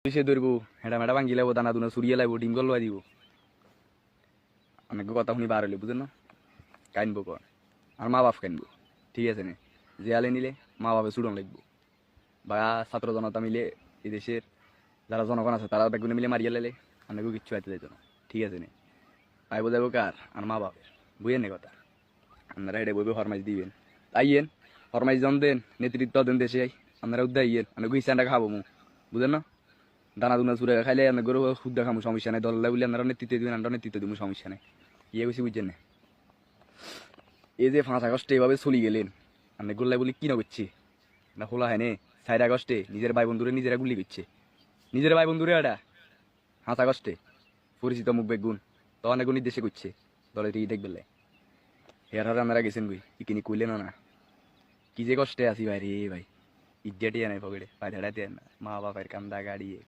পুলিশে ধরবো হেঁটা মেটা ভাঙ্গি লাগবো দানা দুনা চুরিয়ে লাগবো ডিম গল্লা দিব অনেক কথা শুনি বার হলে বুঝেন না কাইনবো কর আর মা বাপ কাইনবো ঠিক আছে নে জেয়ালে নিলে মা বাপে চুড়ন লাগবো বা ছাত্র জনতা মিলে এই দেশের যারা জনগণ আছে তারা বেগুনে মিলে মারিয়ে লাইলে অনেকেও কিচ্ছু আইতে যাইতো না ঠিক আছে নে পাইবো যাবো কার আর মা বাপের বুঝেন কথা আপনারা হেঁটে বইবে ফরমাইশ দিবেন আইয়েন ফরমাইশ জন দেন নেতৃত্ব দেন দেশে আপনারা উদ্দা আইয়েন অনেক ইচ্ছাটা খাবো মু বুঝেন না দানা দুনা চুরে খাইলে আপনার গরু সুদ্ধা খামু সমস্যা নাই দল্লা বলে আপনারা নেতৃত্ব দিবেন আমরা নেতৃত্ব দিব সমস্যা নাই ইয়ে বেশি বুঝছেন না এই যে 5 আগস্টে এভাবে চলি গেলেন আপনি গোল্লাই বলি কি না করছে না খোলা হয় নে 4 আগস্টে নিজের ভাই বন্ধুরে নিজেরা গুলি করছে নিজের ভাই বন্ধুরে এটা 5 আগস্টে পরিচিত মুখ বেগুন তো অনেক নির্দেশে করছে দলে ঠিক দেখবেন হেয়ার হার আপনারা গেছেন গুই ইকিনি কইলেন না কি যে কষ্টে আছি ভাই রে ভাই ইজ্জাটি নাই পকেটে পায়ে ধেড়াতে না মা বাপের কান্দা গাড়িয়ে